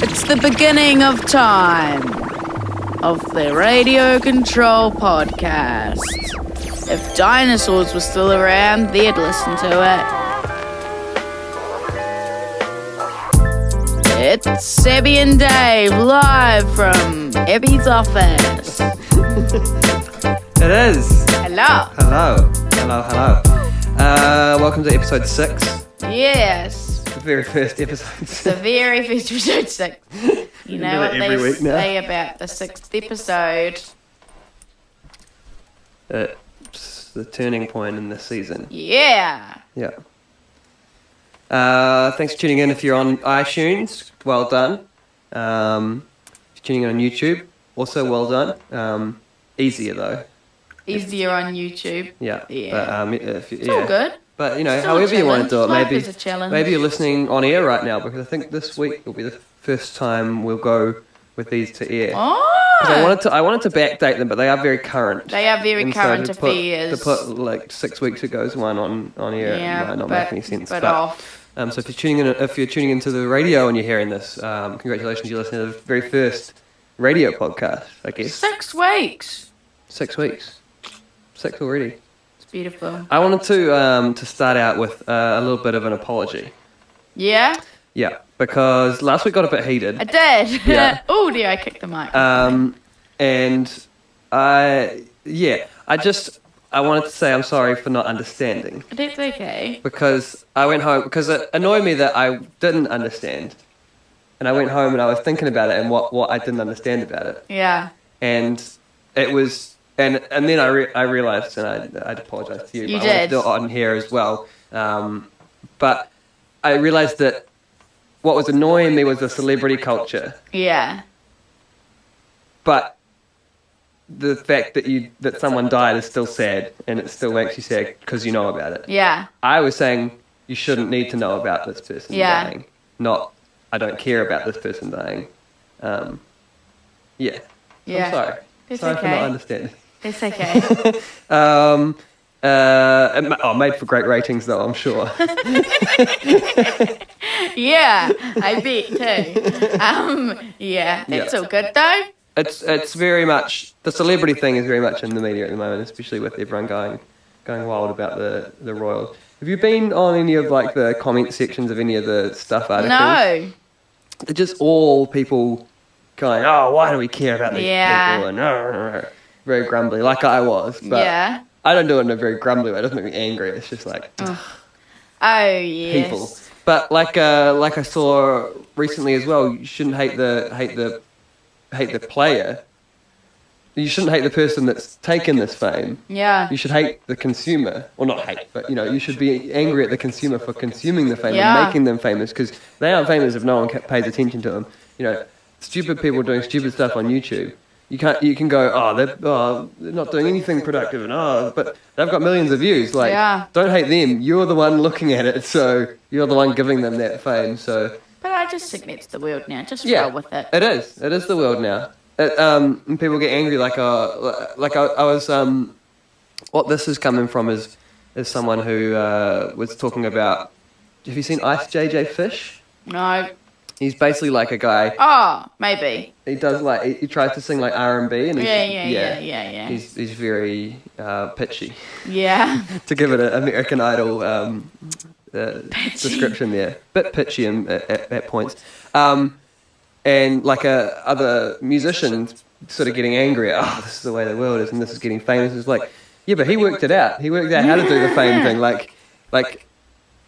It's the beginning of time of the Radio Control podcast. If dinosaurs were still around, they'd listen to it. It's Abi and Dave live from Abby's office. It is. Hello. Hello. Welcome to episode 6. Yes. The very first episode. The very first episode 6. You know what they say about the 6th episode. It's the turning point in this season. Yeah. Yeah. Thanks for tuning in. If you're on iTunes, well done. If you're tuning in on YouTube, also well done. Easier though. Easier on YouTube. Yeah. But, it's all good. But, you know, Still however you want to do it, maybe you're listening on air right now, because I think this week will be the first time we'll go with these to air. Oh! I wanted to backdate them, but they are very current. They are very current affairs. To put like 6 weeks ago's one on air might not make any sense. But off. So if you're tuning into the radio and you're hearing this, congratulations, you're listening to the very first radio podcast, I guess. 6 weeks. 6 weeks. 6 already. Beautiful. I wanted to start out with a little bit of an apology. Yeah? Yeah, because last week got a bit heated. I did. Yeah. Oh dear, I kicked the mic. And I wanted to say I'm sorry for not understanding. That's okay. Because I went home, because it annoyed me that I didn't understand. And I went home and I was thinking about it and what I didn't understand about it. Yeah. And it was... And then I realised, and I'd apologise to you. You but did. I wanted to do it on here as well. But I realised that what was annoying me was the celebrity culture. Yeah. But the fact that someone died is still sad, and it still makes you sad because you know about it. Yeah. I was saying you shouldn't need to know about this person dying. Not, I don't care about this person dying. Yeah. I'm sorry. It's sorry okay. for not understanding. It's okay. Made for great ratings though, I'm sure. Yeah, I bet too. Yeah, it's all good though. It's very much, the celebrity thing is very much in the media at the moment, especially with everyone going wild about the royals. Have you been on any of like the comment sections of any of the stuff articles? No. They're just all people going, oh, why do we care about these people? And very grumbly, like I was. But I don't do it in a very grumbly way. It doesn't make me angry. It's just like, oh yes. People. But like I saw recently as well, you shouldn't hate the player. You shouldn't hate the person that's taken this fame. Yeah. You should hate the consumer. Well, not hate, but, you know, you should be angry at the consumer for consuming the fame and making them famous, because they aren't famous if no one pays attention to them. You know, stupid people doing stupid stuff on YouTube. You can go, they're not doing anything productive, and but they've got millions of views. Like, don't hate them. You're the one looking at it, so you're the one giving them that fame. So. But I just think that's the world now. Just roll with it. It is. It is the world now. And people get angry. I was. What this is coming from is someone who was talking about. Have you seen Ice JJ Fish? No. He's basically like a guy. Oh, maybe. He does he tries to sing like R&B and yeah. He's very pitchy. Yeah. To give it an American Idol description there, bit pitchy at points. And like other musicians sort of getting angry. This is the way the world is, and this is getting famous. It's like, yeah, but he worked it out. He worked out how to do the fame thing. Like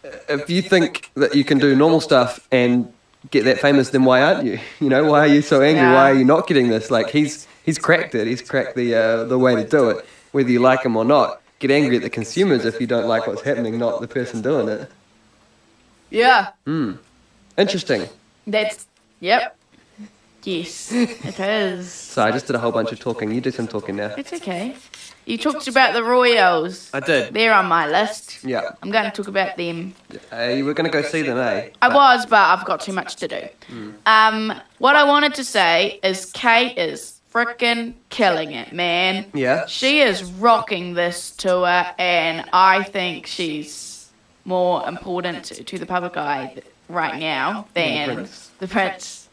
if you think that you can do normal stuff and get that famous, then why aren't you? You know, why are you so angry? Why are you not getting this? Like he's cracked it. He's cracked the way to do it, whether you like him or not. Get angry at the consumers if you don't like what's happening, not the person doing it. Yeah. Interesting. Yep. Yes, it is. So I just did a whole bunch of talking. You do some talking now. It's okay. You talked about the Royals. I did. They're on my list. Yeah. I'm going to talk about them. You were going to go see them, eh? I was, but I've got too much to do. What I wanted to say is Kate is freaking killing it, man. Yeah. She is rocking this tour, and I think she's more important to the public eye right now than the Prince.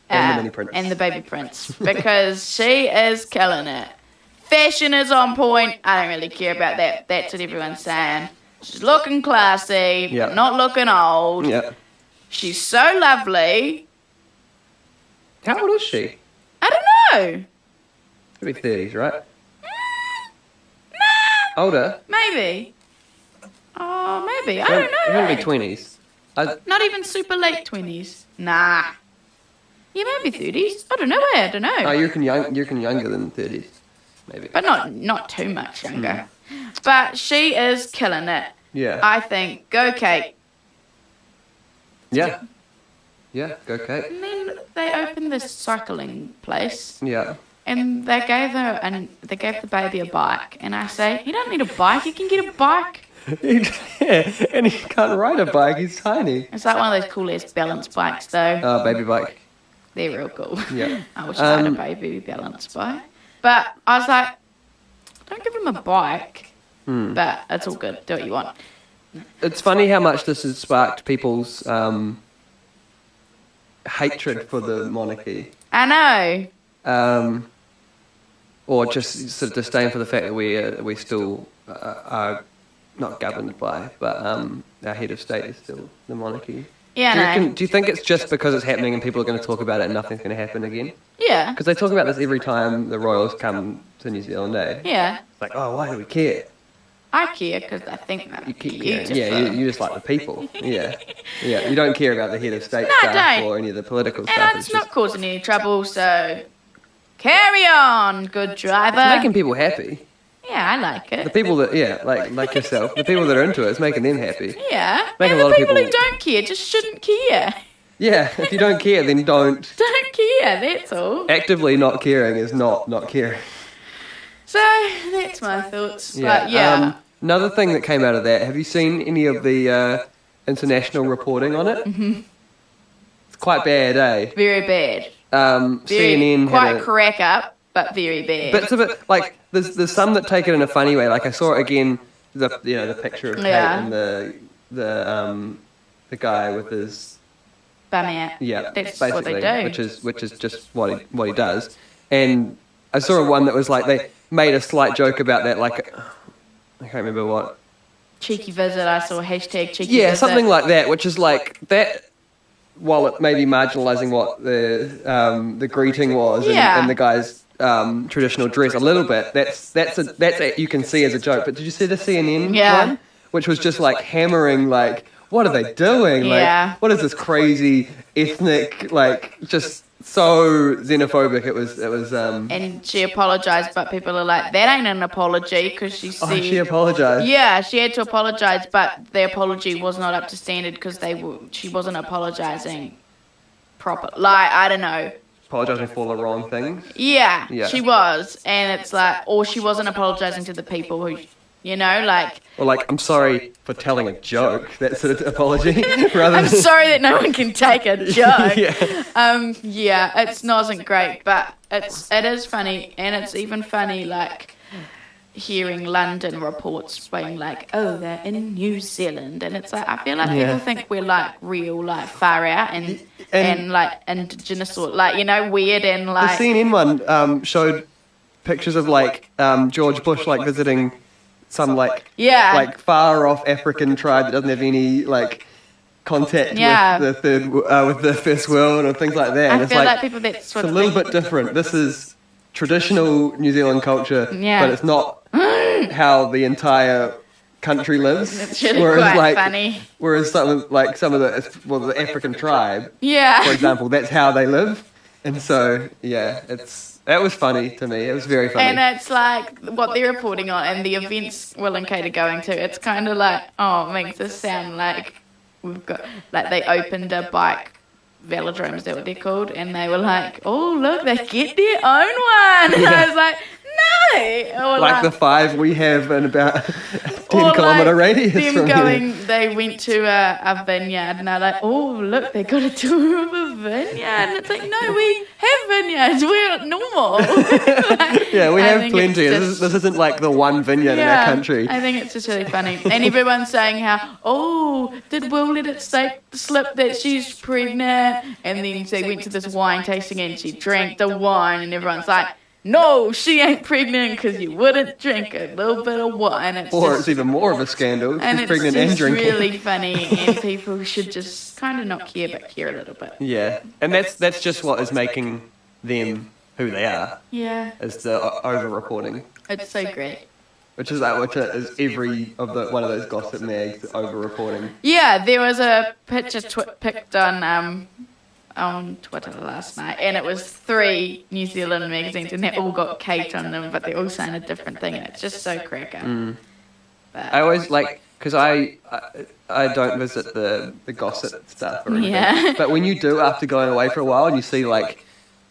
And the mini prince. And the baby prince. Because she is killing it. Fashion is on point. I don't really care about that. That's what everyone's saying. She's looking classy, Yeah. not looking old. Yeah. She's so lovely. How old is she? I don't know. Could be 30s, right? Older? Maybe. Oh, maybe. I don't know. Maybe 20s. Not even super late 20s. Nah. Yeah, maybe 30s. I don't know. Oh, you reckon younger than 30s, maybe. But not too much younger. But she is killing it. Yeah. I think. Go Kate. Yeah. Yeah, go Kate. And then they opened this cycling place. Yeah. And they gave the baby a bike. And I say, he don't need a bike. He can get a bike. Yeah, and he can't ride a bike. He's tiny. It's like one of those cool-ass balance bikes, though. Oh, baby bike. They're real cool. Yeah. I wish I had a baby balance bike. But I was like, don't give him a bike. But it's all good. Do what you want. It's funny how much this has sparked people's hatred for the monarchy. I know. Or just sort of disdain for the fact that we still are not governed by, but our head of state is still the monarchy. Yeah, Do you think it's just because it's happening and people are going to talk about it and nothing's going to happen again? Yeah. Because they talk about this every time the royals come to New Zealand, eh? Yeah. It's like, oh, why do we care? I care because I think that You keep beautiful. caring. Yeah, you just like the people. Yeah. Yeah, you don't care about the head of state No, I stuff don't. or any of the political stuff. And it's not causing any trouble, so carry on, good driver. It's making people happy. Yeah, I like it. The people that, like yourself, the people that are into it, it's making them happy. Yeah. Making And a the lot of people who people- don't care just shouldn't care. Yeah, if you don't care, then don't. Don't care, that's all. Actively not caring is not caring. So, that's my thoughts. Yeah. But yeah. Another thing that came out of that, have you seen any of the international reporting on it? Mm-hmm. It's quite bad, eh? Very bad. Very, CNN quite had a... crack up, but very bad. Bits of it, like, there's some that take it in a funny way. Like, I saw it again, the picture of Kate and the guy with his... Bum out. Yeah, That's basically, what they do. which is just what he does. And I saw one that was like, they made a slight joke about that, like, I can't remember what. Cheeky visit, I saw hashtag cheeky Yeah, visit. something like that, which is like that. While it may be marginalising what the greeting was and the guy's traditional dress a little bit, that's you can see as a joke. But did you see the CNN one, which was just like hammering like, what are they doing? Like, what is this crazy ethnic, like, just so xenophobic? It was. And she apologised, but people are like, that ain't an apology because she said. Oh, she apologised. Yeah, she had to apologise, but the apology was not up to standard because she wasn't apologising proper. Like, I don't know. Apologising for the wrong things. Yeah, Yeah. she was, and it's like, or she wasn't apologising to the people who, you know, like. Or like, I'm sorry for telling a joke. That's sort of apology, rather I'm than. sorry that no one can take a joke. Yeah. Yeah, it's not great, but it is funny, and it's even funny like hearing London reports being like, oh, they're in New Zealand, and it's like I feel like people think we're like real like far out and like indigenous or like, you know, weird and like. The CNN one showed pictures of like George Bush like visiting some like far off African tribe that doesn't have any like contact with the first world or things like that. And I it's feel like people that's it's a little bit different. This is traditional New Zealand culture, but it's not how the entire country lives. It's really quite funny. Whereas some of the African tribe, Yeah. for example, that's how they live, and so that was funny to me. It was very funny. And it's like what they're reporting on and the events Will and Kate are going to. It's kind of like, it makes us sound like we've got, like they opened a bike velodrome, is that what they're called? And they were like, oh, look, they get their own one. And I was like, Really? Or Like the 5 we have in about 10 or kilometre like radius them from going, they went to a vineyard and they're like, oh, look, they got a tour of a vineyard. And it's like, no, we have vineyards. We're normal. Yeah, we I have think plenty. it's This just- isn't like the one vineyard in our country. I think it's just really funny. And everyone's saying how, oh, did Will let it slip that she's pregnant? And then they went to this wine tasting and she drank the wine and everyone's like, no, she ain't pregnant because you wouldn't drink a little bit of wine. It's even more of a scandal. And She's it's pregnant just and drinking. really funny, and people should just kind of not care, but care a little bit. Yeah, and that's just what is making them who they are. Yeah, Is the over-reporting, it's so great. which is every one of those gossip mags over-reporting. Yeah, there was a picture picked on Twitter last night, and it was 3 New Zealand magazines, and they all got Kate on them, but they're all saying a different thing, and it's just so cracker. But, I always because I don't visit the gossip stuff or anything. Yeah. But when you do after going away for a while and you see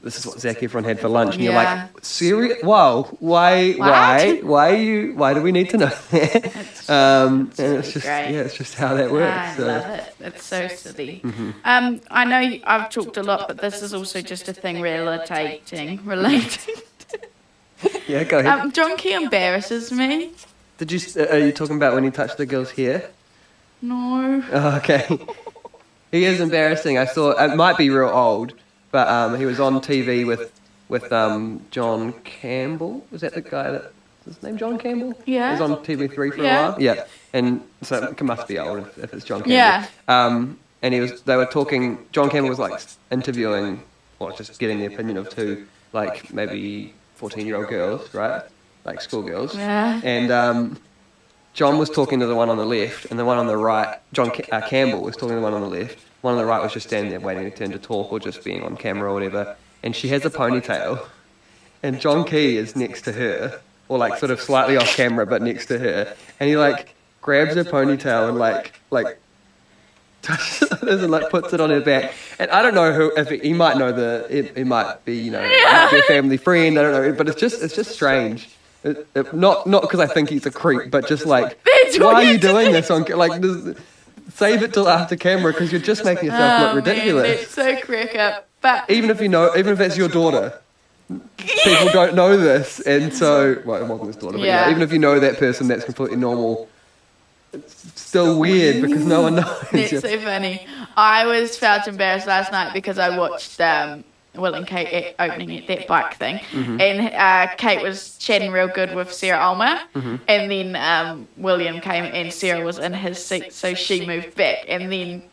this is what Zac Efron had for lunch, and you're Yeah. like, serious? Wow, why do we need to know that? And it's just great. it's just how that works. I So. love it. It's so silly. I know I've talked a lot, but this is also just a thing relating. Yeah, go ahead. John Key embarrasses me. Are you talking about when he touched the girl's hair? No. Oh, okay. He is embarrassing. I saw it might be real old, but he was on TV with John Campbell. Was that the guy that? Is his name John Campbell? Yeah. He was on TV3 for Yeah. a while. Yeah, and so it must be old if it's John Campbell. Yeah. And they were talking. John Campbell was interviewing, or just getting the opinion of 2 maybe 14-year-old girls, right? Schoolgirls. Yeah. And John was talking to the one on the left, and the one on the right, Campbell was talking to the one on the left. One on the right was just standing there waiting to turn to talk or just being on camera or whatever. And she has a ponytail, and John Key is next to her, or sort of slightly off camera but next to her. And he grabs her ponytail and touches it and puts it on her back. And I don't know if he might know it might be it might be a family friend. I don't know, but it's just strange. Not because I think he's a creep, but just why are you doing this on save it till after camera because you're just making yourself look ridiculous. Man, it's so cracker. But Even if that's your daughter, people don't know this, and so it wasn't his daughter. Yeah. But even if you know that person, that's completely normal. It's still weird because no one knows. it's so funny. I felt embarrassed last night because I watched Will and Kate opening at that bike thing, and Kate was chatting real good with Sarah Ulmer, and then William came and Sarah was in his seat, so she moved back, and then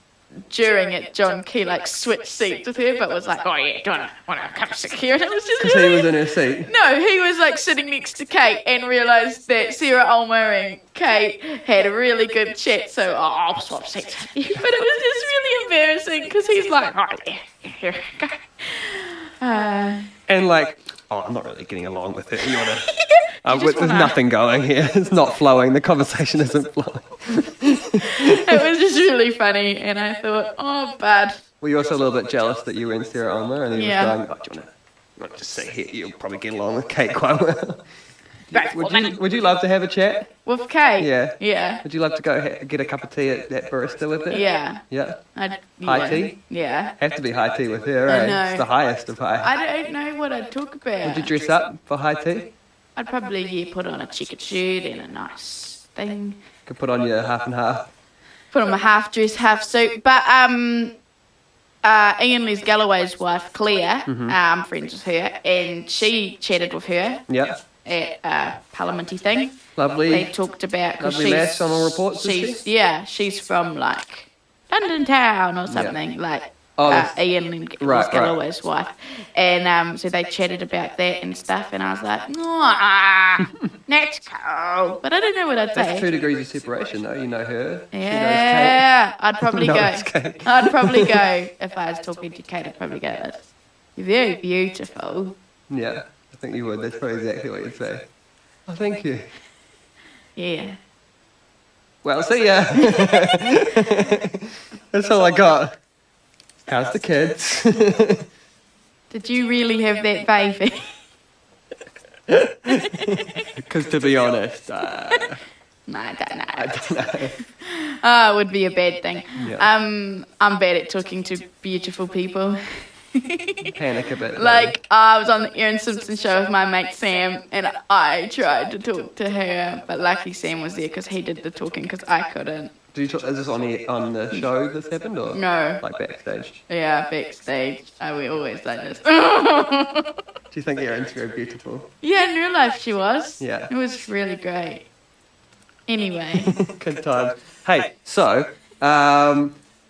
during it, John Key switched seats with her, but was like, "Oh yeah, do you wanna come sit here?" And it was just Because he was in her seat. No, he was sitting next to Kate and realised that Sarah Ulmer and Kate had a really good chat, so I'll swap seats with you. But it was just really embarrassing because he's like, "Oh yeah, here we go." And I'm not really getting along with it. You wanna? just There's wanna- nothing going here. It's not flowing. The conversation isn't flowing. It was just really funny, and I thought, oh, bad. Were you also a little bit jealous that you were in Sarah Ulmer and he Yeah. was going, do you want to just sit here? You'll probably get along with Kate quite well. Would you love to have a chat? With Kate? Yeah. Yeah. Would you love to go get a cup of tea at that barista with her? Yeah. Yeah. High tea? Yeah. Have to be high tea with her, I right? know. It's the highest of high. I don't know what I'd talk about. Would you dress up for high tea? I'd probably put on a checkered shirt and a nice thing. Could put on your half and half. Put on my half dress, half suit. But Ian Lee Galloway's wife, Claire, I'm friends with her, and she chatted with her Yeah. at a parliamentary thing. Lovely. They talked about... 'cause Lovely lass on all reports, is she's Yeah, she's from London town or something, Ian Lee Right. Galloway's wife. And so they chatted about that and stuff, and I was like, that's cool. But I don't know what I'd say. That's 2 degrees of separation, though. You know her. Yeah, I'd probably go. knows Kate. I'd probably go if I was talking to Kate. I'd probably go, "You're very beautiful." Yeah, I think you would. That's probably exactly what you'd say. Oh, thank you. Yeah. Well, see ya. That's all I got. How's the kids? Did you really have that baby? Because to be honest, I don't know. I don't know. Oh, it would be a bad thing. Yeah. I'm bad at talking to beautiful people. Panic a bit. Like, I was on the Erin Simpson show with my mate Sam, and I tried to talk to her, but lucky Sam was there because he did the talking because I couldn't. Is this on the show this happened, or No. like backstage? Yeah, backstage. We always like this. Do you think Erin's very beautiful? Yeah, in real life she was. Yeah. It was really great. Anyway. Good times. Hey, so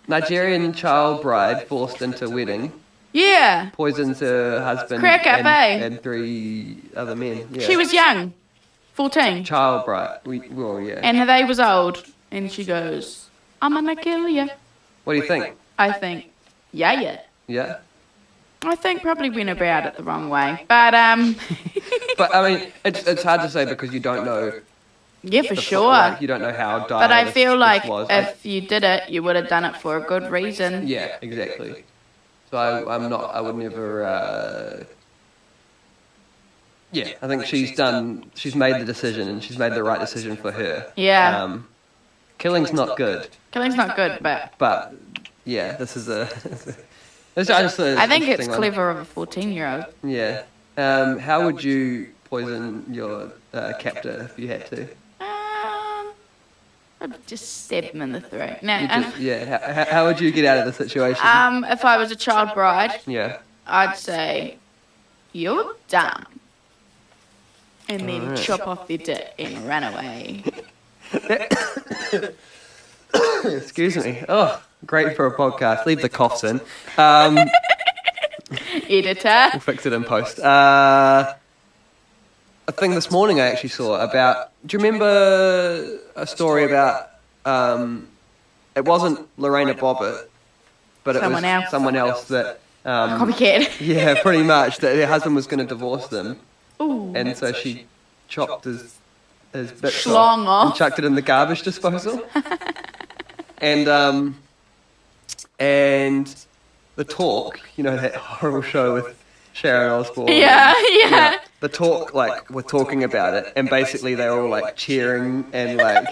Nigerian child bride forced into wedding. Yeah. Poisons her husband Crack up, and 3 other men. Yeah. She was young. 14. Child bride. Well, yeah. And they was old. And she goes, I'm gonna kill you. What do you think? I think, yeah. Yeah? I think probably went about it the wrong way. But, But, I mean, it's hard to say because you don't know. yeah, for sure. Like, you don't know how dire But I feel like this was. if you did it, you would have done it for a good reason. Yeah, exactly. So I would never, yeah, I think she's made the decision and she's made the right decision for her. Yeah. Killing's not good. Killing's not good, but But, yeah, this is a... I think it's clever of a 14-year-old. Yeah. How would you poison your captor if you had to? I'd just stab him in the throat. No, How would you get out of the situation? if I was a child bride, Yeah. I'd say, you're done. And then Alright. chop off their dick and run away. Excuse me. Oh, great for a podcast. Leave the coughs in. Editor. We'll fix it in post. A thing this morning I actually saw about... Do you remember a story about... it wasn't Lorena Bobbitt, but it Someone was else. someone else that... Copycat. yeah, pretty much. That her husband was going to divorce them. Ooh. And so she chopped his bits Schlong off. and chucked it in the garbage disposal. and The Talk, you know, that horrible show with Sharon Osbourne. Yeah. The Talk, like, were talking about it, and basically they were all, like, cheering, and, like,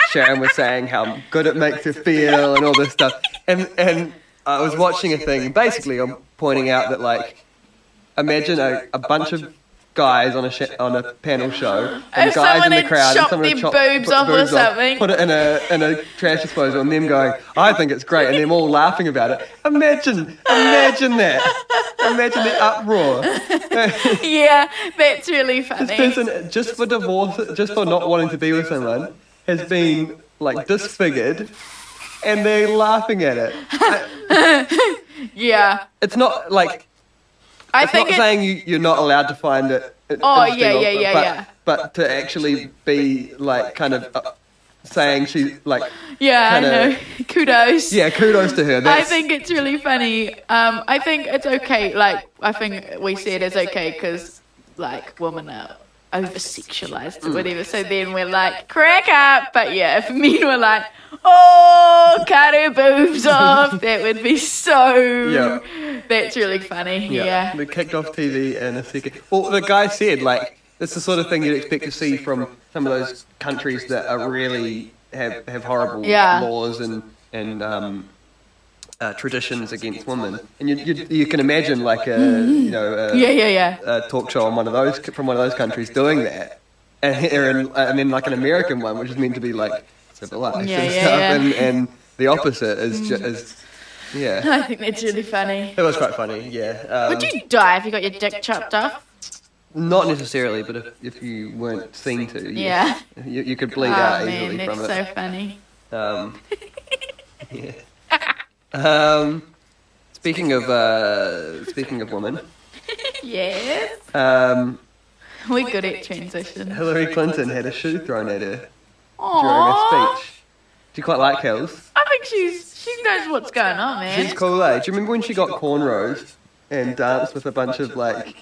Sharon was saying how good it makes her feel and all this stuff. And I was watching a thing, basically I'm pointing out that, like, imagine a bunch of guys on a panel show, and If guys in the someone crowd, had and someone chopped their boobs off or something. put it in a trash disposal, and them going, I think it's great, and them all laughing about it. Imagine that. Imagine the uproar. Yeah, that's really funny. This person, just for divorce, just for not wanting to be with someone, has been, like, disfigured, and they're laughing at it. Yeah. It's not, like... I It's think not saying you're not allowed to find it. Oh, interesting yeah. But to actually be, like, kind of saying she, like... Yeah, I kinda- know. Kudos. Yeah, kudos to her. I That's, think it's really funny. I think it's okay. Like, I think we said it's okay because, like, women are over-sexualized or whatever. So then we're like, crack up. But yeah, if men were like, oh, cut her boobs off, that would be so... Yeah. That's really funny. Yeah. They kicked off TV in a second. Well, the guy said, like, it's the sort of thing you'd expect to see from some of those countries that are really have horrible Yeah. laws and traditions against women. And you can imagine, like, a talk show on one of those from one of those countries doing that, and then like an American one, which is meant to be like civilized and stuff, and the opposite is yeah. I think that's really funny. It was quite funny, yeah. Would you die if you got your dick chopped off? Not necessarily, but if you weren't seen to, Yeah. you could bleed Oh out man, easily that's from so it. funny. Yeah. Speaking of women, Yes. We're good at transition. Hillary Clinton had a shoe thrown at her during Aww. a speech. Do you quite like Hills? I think she knows what's going on, man. She's cool, eh? Do you remember when she got cornrows and danced with a bunch of like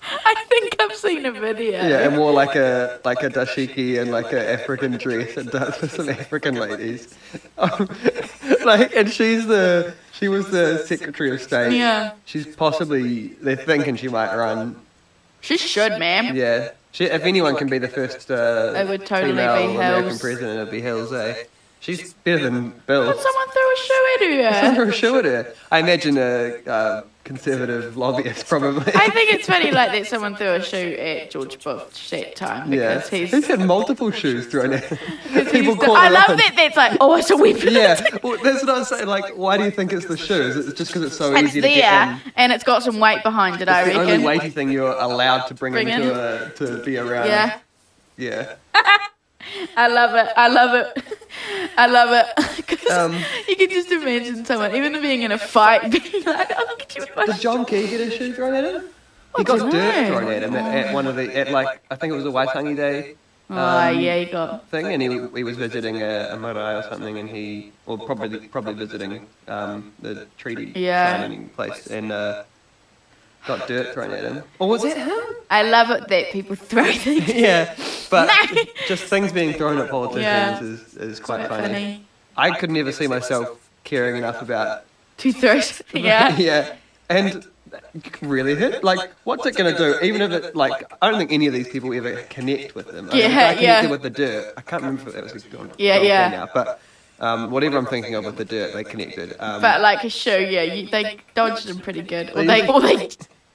I think I've seen a video. yeah, and wore like a dashiki and like a African dress and danced with some African ladies. And she was the Secretary of State. Yeah. She's possibly, they're thinking she might run She should, ma'am. Yeah. If anyone can be the first It would totally female be American Hills. president, it'd be Hills, eh? She's better than Bill. But someone threw a shoe at her. For sure at her. I imagine a conservative lobbyist, probably. I think it's funny like that someone threw a shoe at George Bush that time because he's had multiple shoes thrown at him. I love that that's like, oh, it's a weapon. Yeah, well, that's what I was saying. Like, why do you think it's the shoes? It's just because it's so easy to get in. And it's got some weight behind it, I It's reckon. the only weighty thing you're allowed to bring into to be around. Yeah. Yeah. I love it. Because you can just imagine someone, even being in a fight, being like, oh, look at you. Did John Key get a shoe thrown at him? He got dirt thrown at him at one of I think it was a Waitangi Day he got thing, and he was visiting a marae or something, and probably visiting the treaty signing place, and got dirt thrown at him. Or was that him? I love it that people throw things. Yeah, but just things being thrown at politicians is quite funny. I could never see myself caring enough about to throw something out. Yeah, and really hit. Like, what's it going to do? Even if it, like, I don't think any of these people ever connect with them. I connected with the dirt. I can't remember if that was gone. Now, but whatever I'm thinking of with the dirt, they connected. But like a shoe, they dodged them pretty good, or they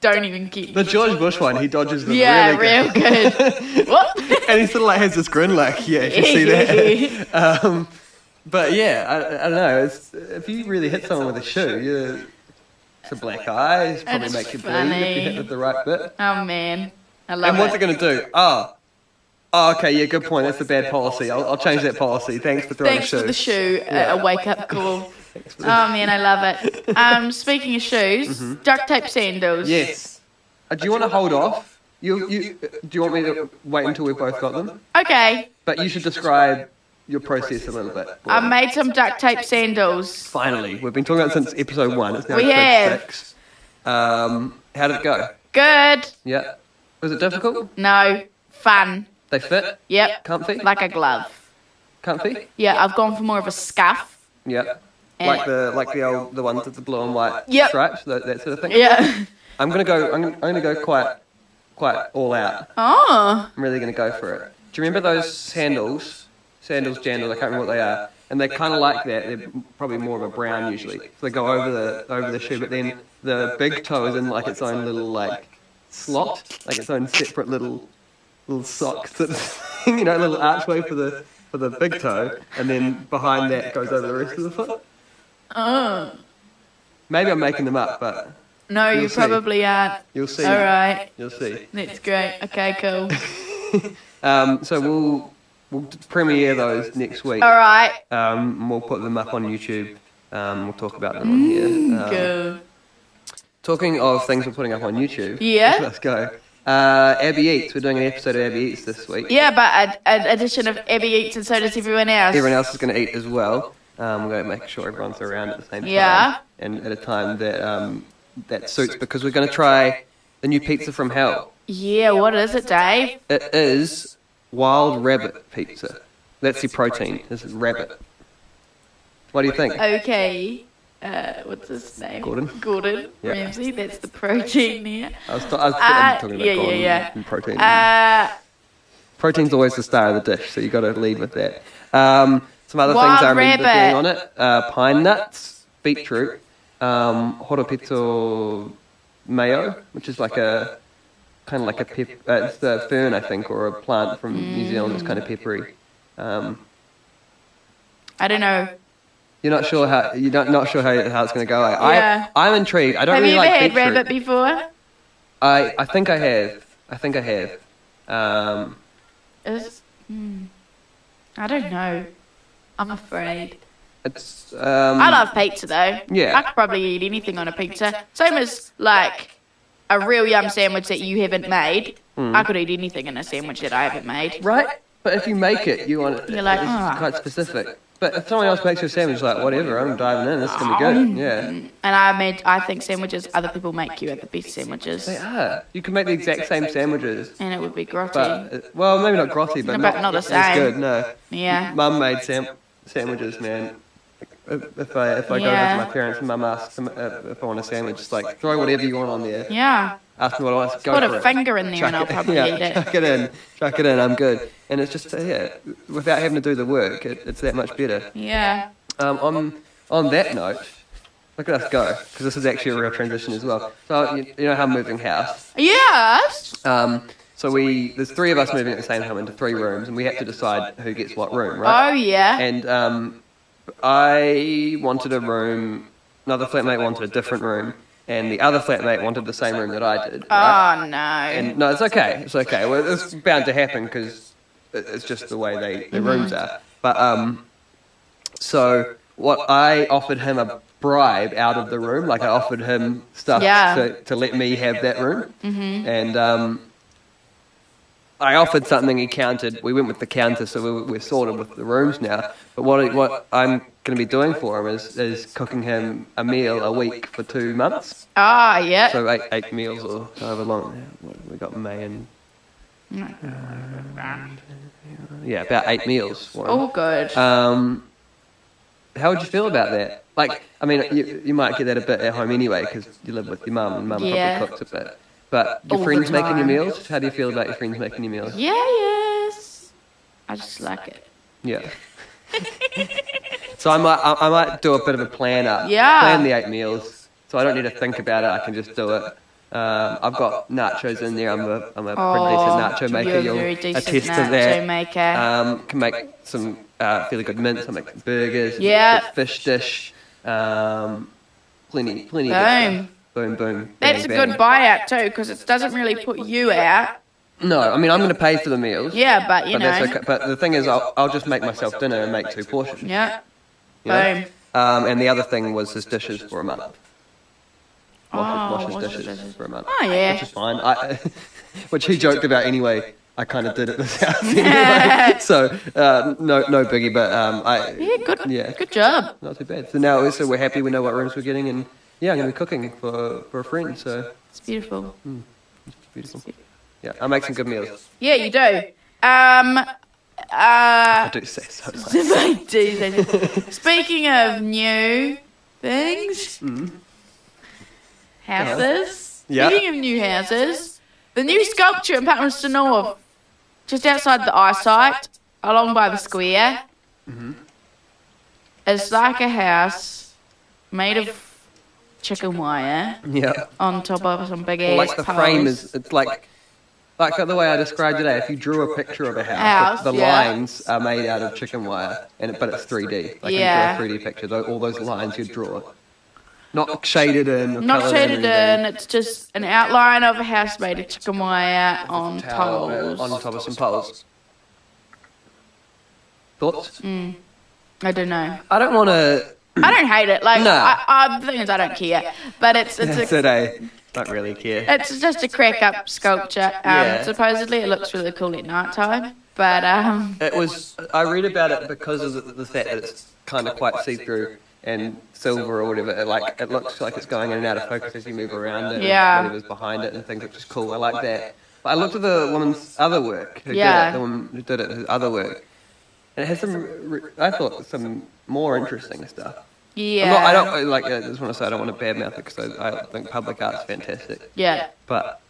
don't even keep. The George Bush one, he dodges them real good. What? And he sort of like has this grin, like, yeah, you see that. But yeah, I don't know. If you really hit someone with a shoe, it's a black eye. It probably makes you bleed if you hit with the right bit. Oh man, I love it. And what's it going to do? Oh, okay, yeah, good point. That's a bad policy. I'll change that policy. Thanks for throwing a shoe. Thanks for the shoe. A wake up call. Oh man, I love it. Speaking of shoes, duct tape sandals. Yes. Do you want to hold off? Do you want me to wait until we've both got them? Okay. But you should describe your process a little bit. I made some duct tape sandals. Finally, we've been talking about it since episode 1. It's now we have. 6. How did it go? Good. Yeah. Was it difficult? No. Fun. They fit? Yep. Comfy? Like a glove. Comfy? Yeah, I've gone for more of a scuff. Yeah. Like the ones with the blue and white stripes, that sort of thing. Yeah. I'm gonna go quite all out. Oh. I'm really gonna go for it. Do you remember those sandals, jandals? I can't remember what they are. And they're kind of like that. They're probably more of a brown usually. So they go over the shoe, but then the big toe is in like its own little like slot, like its own separate little sock, sort of thing, little archway for the big toe, and then behind that goes over the rest of the foot. Oh. Maybe I'm making them up, but no, you probably aren't. You'll see. All right. You'll see. That's great. Okay, cool. So we'll premiere those next week. All right. We'll put them up on YouTube. We'll talk about them on here. Cool. Talking of things we're putting up on YouTube. Yeah. Let's go. Abby Eats. We're doing an episode of Abby Eats this week. Yeah, but an edition of Abby Eats, and so does everyone else. Everyone else is going to eat as well. We're going to make sure everyone's around at the same time. Yeah. And at a time that suits, because we're going to try the new pizza from hell. Yeah, what is it, Dave? It is wild rabbit pizza. That's the protein. This is rabbit. What do you think? Okay. What's his name? Gordon Yeah. Ramsay. That's the protein there. I was talking about Gordon and protein. Protein's always the star of the dish, so you've got to lead with that. Some other Wild things I remember rabbit. being on it. Pine nuts, beetroot, horopito mayo, which is like a kind of like a it's a fern, I think, or a plant from New Zealand. It's kind of peppery. I don't know. You're not sure how it's going to go. Yeah. I'm intrigued. I don't Have really you ever like had beetroot. rabbit before? I think I have. I don't know. I'm afraid. It's. I love pizza though. Yeah. I could probably eat anything on a pizza. Same as like a real yum sandwich that you haven't made. I could eat anything in a sandwich that I haven't made. Right? But if you make it, you want it. You're like, it's quite specific. But if someone else makes you a sandwich, like, whatever, I'm diving in, this is going to be good. Yeah. And I think sandwiches other people make you are the best sandwiches. They are. You can make the exact same sandwiches. And it would be grotty. But, well, maybe not grotty, but But not the as same. good, no. Yeah. Mum made sandwiches, man. if I go Yeah. with my parents and mum asks them if I want a sandwich, just like throw whatever you want on there. Yeah. Ask me what I want. Go Put for a it. finger in there and I'll probably eat it. Chuck it in. I'm good. And it's just without having to do the work, it's that much better. Yeah. On that note, look at us go, because this is actually a real transition as well. So you know how I'm moving house. Yes. So there's 3 of us moving at the same time into 3 rooms, and we have to decide who gets what room, right? Oh yeah. And I wanted a room. Another flatmate wanted a different room, and the other flatmate wanted the same room that I did. Right? Oh no. And no, it's okay. It's okay. Well, it's bound to happen because it's just the way the rooms are. But so what I offered him a bribe out of the room, like I offered him stuff to let me have that room, and I offered something, he counted. We went with the counter, so we're sorted with the rooms now. But what I'm going to be doing for him is cooking him a meal a week for 2 months. Ah, yeah. So 8 meals or however long. We got May and about 8 meals for him. Oh, good. How would you feel about that? Like, I mean, you might get that a bit at home anyway because you live with your mum and mum probably cooks a bit. But your All friends the making your time. meals? How do you feel about your friends making your meals? Yes. I just like it. Yeah. So I might do a bit of a plan up. Yeah. Plan the 8 meals, so I don't need to think about it. I can just do it. I've got nachos in there. I'm a pretty decent nacho maker. You're a You'll very decent attest to nacho that. maker. Can make some fairly good mince. I make burgers. Yeah. Good fish dish. Plenty. Of good Boom. stuff. Boom. That's a bang, good buyout too, because it doesn't really put you out. No, I mean I'm going to pay for the meals. Yeah, but you know. That's okay. But the thing is, I'll just make myself dinner and make 2 portions. Yeah. You know? Boom. And the other thing was his dishes for a month. Wash his wash his dishes for a month. Oh, yeah. Which is fine. Which he joked about anyway. I kind of did at this house anyway. So no biggie. But Good job. not too bad. So now we're happy. We know what rooms we're getting, and I'm going to be cooking for a friend. So It's beautiful. it's beautiful. Yeah, I make some good meals. Yeah, you do. I do say so. I do. Speaking of new things, houses. Yeah. Speaking of new houses, the new sculpture in Palmerston North, just outside the eyesight, along by the square, it's like a house made of chicken wire Yeah. on top of some big Well, ass like the poles. frame it's like the way I described today. If you drew a picture of a house, the yeah. lines are made out of chicken wire, but it's 3D. Like Yeah. you draw a 3D picture, all those lines you draw, not shaded in. Or Not coloured shaded or anything. in, it's just an outline of a house made of chicken wire on Towel poles. on top of some poles. Thoughts? I don't know. I don't want to. I don't hate it. Like, No. the thing is, I don't care. But it's Today, don't really care. it's just a crack up sculpture. Yeah. Supposedly, it looks really cool at night time. But It was. I read about it because of the fact that it's kind of quite see through and silver or whatever. It looks like it's going in and out of focus as you move around it. Yeah. And whatever's behind it and things, which is cool. I like that. But I looked at the woman's other work. Who did it, the woman who did it, her other work, and it has I thought some more interesting stuff. yeah. I don't like. I just want to say I don't want to badmouth it because I think public art's fantastic. Yeah. But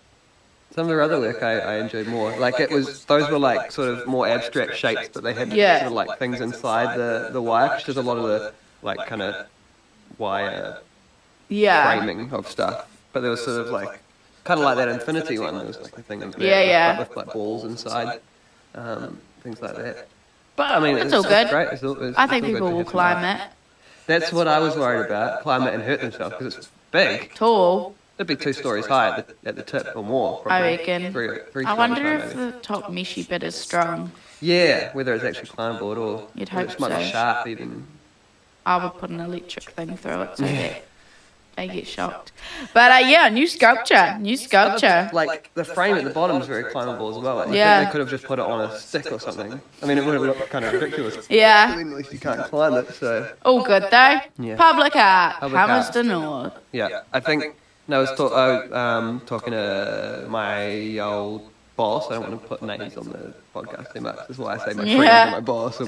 some of their other work I enjoyed more. Like those were like sort of more abstract shapes, but they had sort of like things inside the wire. Cause there's a lot of the like kind of wire framing of stuff. But there was sort of like kind of like that infinity one. There was like a thing in there with like balls inside, things like that. But I mean, It's all good. Great. I think people will climb it. That's what I was worried about. Climb it and hurt themselves because it's big. Tall. It'd be 2 stories high at the tip or more. I Probably. reckon. Three I wonder stories high, if maybe. the top meshy bit is strong. Yeah, whether it's actually climbable at all. You'd Whether hope it might be so. sharp even. I would put an electric thing through it so that they get shocked. But new sculpture. Like the frame at the bottom is very climbable as well. I Yeah. think they could have just put it on a stick or something. I mean, it would have looked kind of ridiculous. Yeah. At least you can't climb it, so All good though. Yeah. Public art. Public art. Palmerston North. yeah. I think I was talking to my old boss. I don't want to put names on the podcast too much. That's why I say my friend Yeah. and my boss.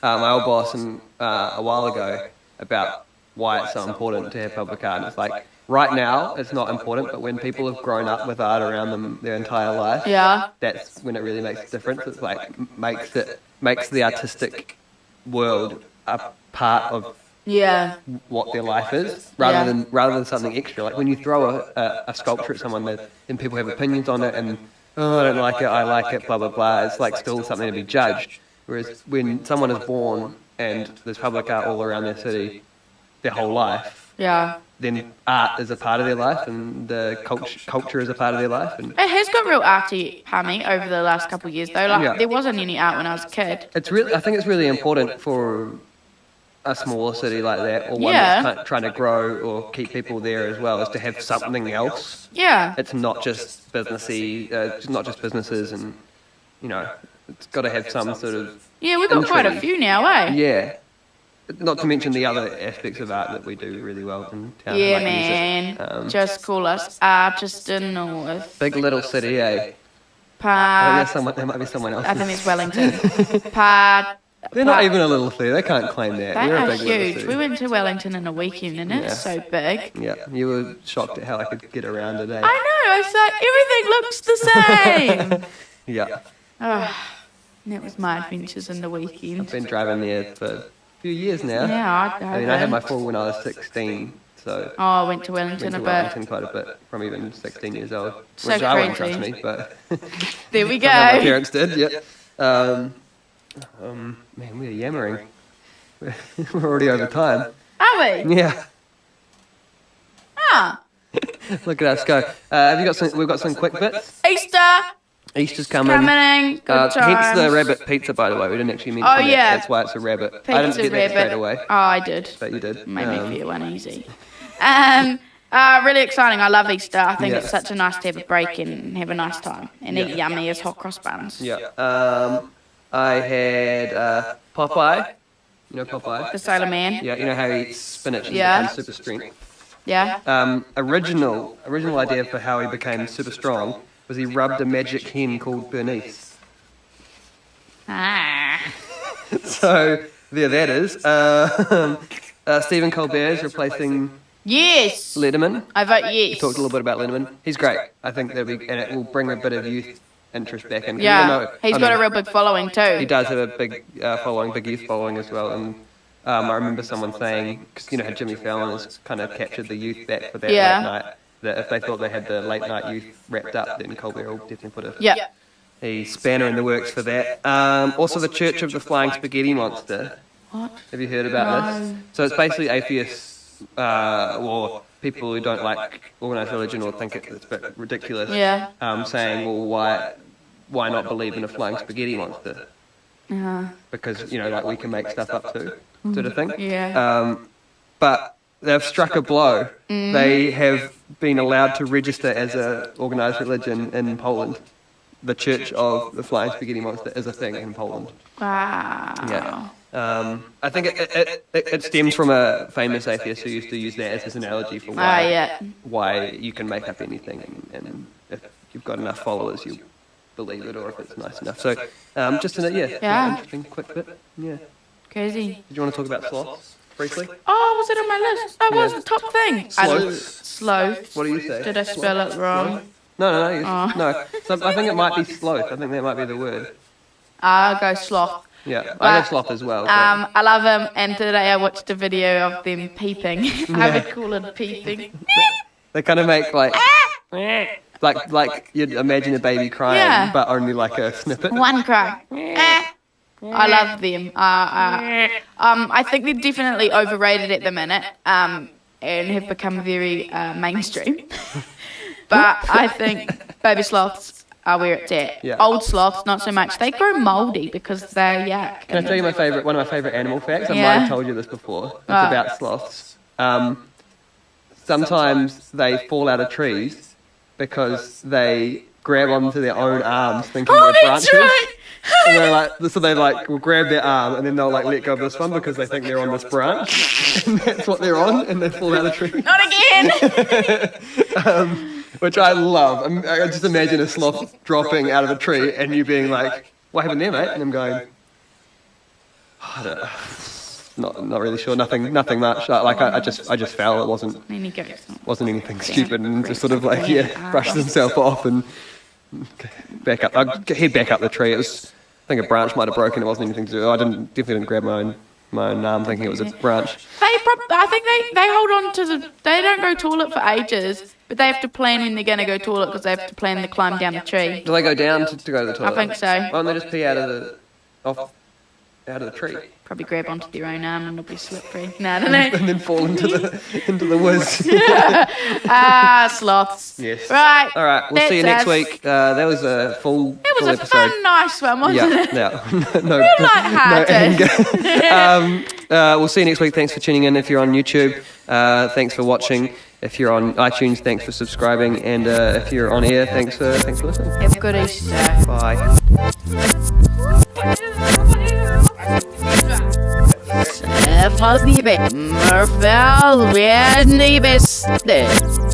My old boss, and a while ago, about why it's so important to have public art. And it's like, right now, it's not important, but when people have grown up with art around them their entire life, that's when it really makes a difference. It's like, makes the artistic world a part of what their life is, rather than something extra. Like when you throw a sculpture at someone, then people have opinions on it, and I don't like it, I like it, blah blah blah. It's like still something to be judged. Whereas when someone is born and there's public art all around their city, their whole life, then art is a part of their life, and the culture is a part of their life. And it has got real arty, Pami, over the last couple of years though. Like there wasn't any art when I was a kid. I think it's really important for a smaller city like that, or one that's trying to grow or keep people there as well, is to have something else. Yeah. It's not just businessy, it's not just businesses, and it's got to have some sort of. Yeah, we've got quite a few now, eh? Yeah. Not to mention the other aspects of art that we do really well in town. Yeah, like man. music. Just call us Artiston North. Big little city, eh? I think there might be someone else. I think it's Wellington. They're not even a little city. They can't claim that. They We're are a big huge. city. We went to Wellington in a weekend and it's so big. Yeah, you were shocked at how I could get around today. I know. Everything looks the same. Yeah. Oh, that was my adventures in the weekend. I've been driving there for a few years now. Yeah, I had my full when I was 16, so. Oh, I went to Wellington quite a bit from even 16 years old. So which I wouldn't crazy. trust me, but. There we go. My parents did. Yeah. Man, we're yammering. We're already over time. Are we? Yeah. Ah. Look at us go. Have you got some? We've got some quick bits. Easter's coming. Good times. Hence the rabbit pizza, by the way. We didn't actually mention that. Yeah. That's why it's a rabbit. Pizza I didn't get that rabbit. straight away. Oh, I did. But you did. Made me feel uneasy. Really exciting. I love Easter. I think it's such a nice to have a break and have a nice time and eat yummy as hot cross buns. Yeah. I had Popeye. You know Popeye? The Sailor Man. Yeah, you know how he eats spinach and becomes super strength. Yeah. Original idea for how he became super strong was he rubbed a magic hen called Bernice. So there that is. Stephen Colbert is replacing Letterman. I vote yes. We talked a little bit about Letterman. He's great. I think and it will bring a bit of youth interest back in. Yeah, he's got a real big following too. He does have a big following, big youth following as well. And I remember someone saying, because how Jimmy Fallon has kind of captured the youth back for that late night, that if they thought they had the late night youth wrapped up, then Colbert will definitely put a spanner in the works for that. Also, the Church of the Flying Spaghetti Monster. What? Have you heard about this? So it's basically atheists or people who don't like organised religion or think it's a bit ridiculous. Saying, well, why not believe in a flying spaghetti monster? Because like we can make stuff up too, sort of thing. But they've struck a blow. They have been allowed to register as an organised religion in Poland. The Church of the Flying Spaghetti Monster is a thing in Poland. Wow. Yeah. I think it stems from a famous atheist who used to use that as his analogy for why you can make up anything, and if you've got enough followers, you believe it, or if it's nice enough. So, just an interesting quick bit. Yeah. Crazy. Did you want to talk about sloths briefly? Oh, was it on my list? That was the top thing. Sloth. What do you say? Did I spell it wrong? No. No. So I think it might be sloth. I think that might be the word. I'll go sloth. Yeah, I love sloth as well. I love them, and today I watched a video of them peeping. I would call it peeping. They kind of make like you'd imagine a baby crying, but only like a snippet. One cry. I love them. I think they're definitely overrated at the minute, and have become very mainstream. But I think baby sloths are where it's at. Yeah. Old sloths, not so much. They grow mouldy because they're yuck. Can I tell you one of my favourite animal facts? I might have told you this before. It's about sloths. Sometimes they fall out of trees because they grab onto their own arms thinking they're branches. Right. And they will grab their arm and then they'll let go of this one because they think they're on this branch. And that's what they're on, and they fall out of trees. Not again! Which I love. I just imagine a sloth dropping out of a tree and you being like, what happened there, mate? And I'm going, I don't know. not really sure. Nothing much. Like I just fell. It wasn't anything stupid, and just sort of like brushed himself off and back up. I head back up the tree. It was, I think a branch might have broken. It wasn't anything to do. I definitely didn't grab my own arm thinking it was a branch. I think they hold on to they don't go toilet for ages, but they have to plan when they're going to go toilet because they have to plan the climb down the tree. Do they go down to go to the toilet? I think so. Why don't they just pee out of the tree? Probably grab onto their own arm and it'll be slippery. No, I don't know. And then fall into the whiz. Sloths. Yes. Right. All right. We'll see you next week. That was a full It was a episode. fun, nice one, wasn't it? Yeah. Real light-hearted. We'll see you next week. Thanks for tuning in. If you're on YouTube, thanks for watching. If you're on iTunes, thanks for subscribing. And if you're on air, thanks for listening. Have a good Easter. Bye. Stefan Murphy, wer die Beste.